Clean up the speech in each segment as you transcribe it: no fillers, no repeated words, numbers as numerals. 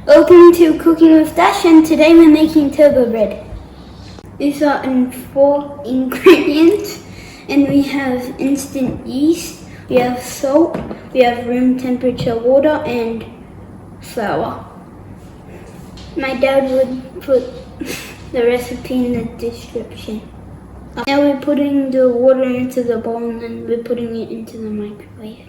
Welcome to Cooking with Dash, and today we're making turbo bread. These are in 4 ingredients, and we have instant yeast, we have salt, we have room temperature water, and flour. My dad would put the recipe in the description. Now we're putting the water into the bowl and then we're putting it into the microwave.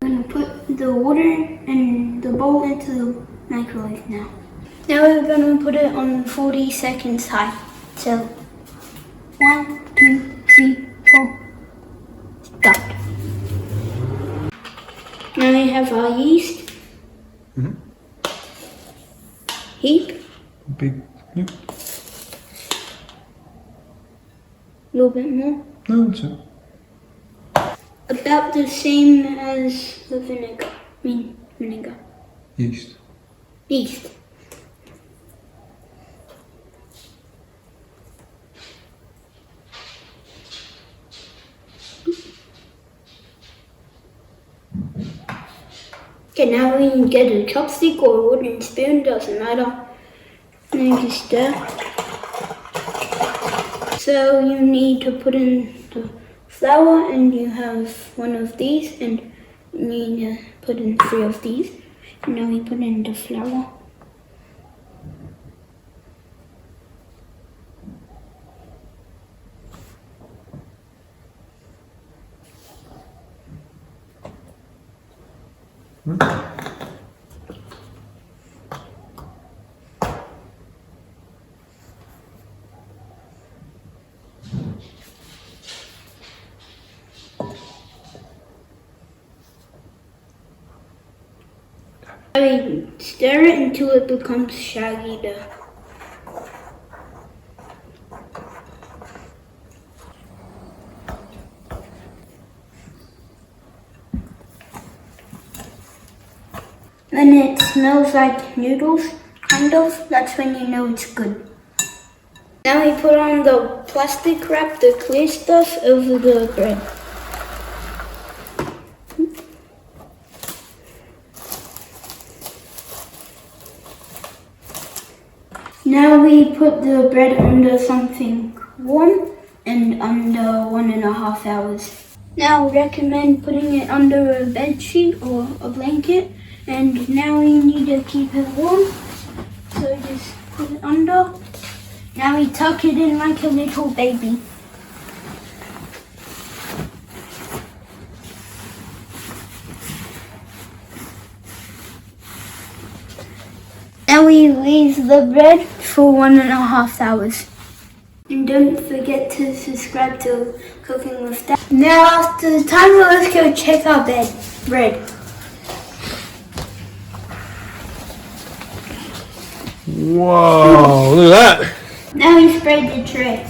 I'm going to put the water and the bowl into the microwave now. Now we're going to put it on 40 seconds high. So 1, 2, 3, 4, start. Now we have our yeast. Heap. Big, yeah. A little bit more. No, that's it. About the same as the vinegar. Vinegar. Yeast. Yeast. Okay, now we can get a chopstick or a wooden spoon, doesn't matter. And you can stir. So you need to put in the flour, and you have one of these, and you need to put in 3 of these. And now we put in the flour. We stir it until it becomes shaggy dough. When it smells like noodles, kind of, that's when you know it's good. Now we put on the plastic wrap, the clear stuff, over the bread. Now we put the bread under something warm and under 1.5 hours. Now I recommend putting it under a bed sheet or a blanket, and now we need to keep it warm, so just put it under. Now we tuck it in like a little baby. Now we leave the bread for 1.5 hours. And don't forget to subscribe to Cooking with Dad. Now after the timer, let's go check our bread. Whoa, look at that. Now we spread the tray.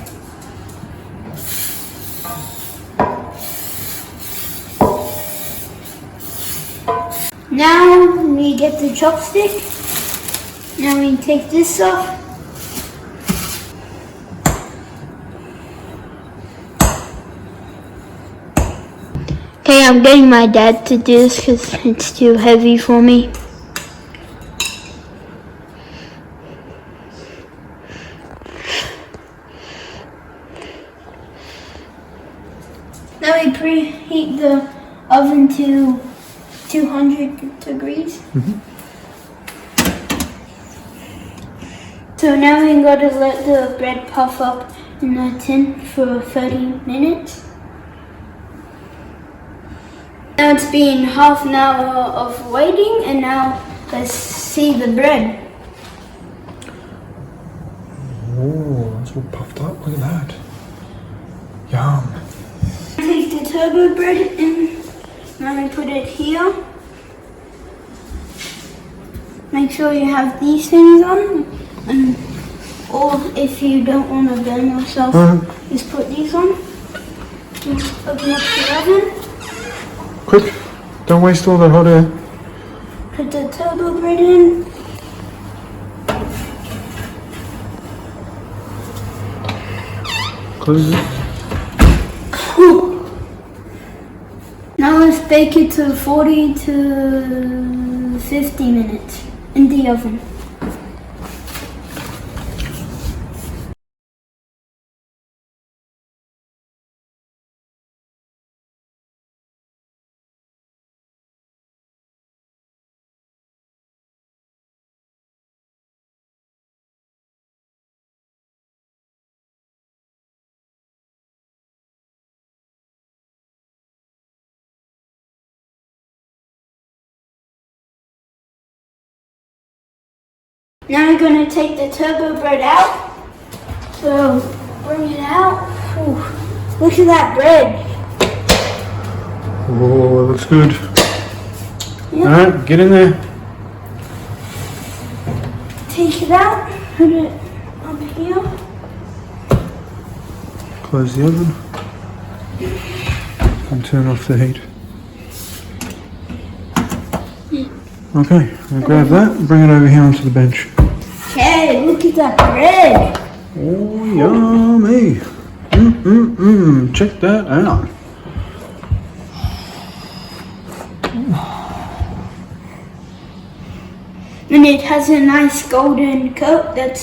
Now we get the chopstick. Now we take this off. Okay, I'm getting my dad to do this because it's too heavy for me. Now we preheat the oven to 200 degrees. So now we gotta let the bread puff up in the tin for 30 minutes. Now it's been half an hour of waiting, and now let's see the bread. Oh, it's all puffed up. Look at that. Yum. Take the turbo bread in. Now we put it here. Make sure you have these things on. Or if you don't want to burn yourself, just put these on. Just open up the oven. Quick, don't waste all the hot air. Put the turbo bread in. Close it. Now let's bake it to 40 to 50 minutes in the oven. Now we're going to take the turbo bread out. So bring it out. Ooh, look at that bread. Oh, it looks good. Yep. Alright, get in there. Take it out. Put it up here. Close the oven. And turn off the heat. Okay, I'll grab that and bring it over here onto the bench. Okay, look at that bread. Oh, yummy. Check that out. When it has a nice golden coat, then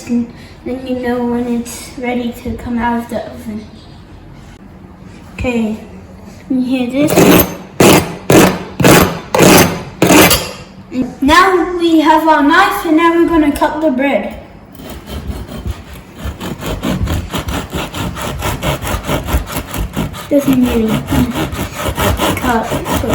you know when it's ready to come out of the oven. Okay, you hear this? Now we have our knife and now we're going to cut the bread. Doesn't really cut so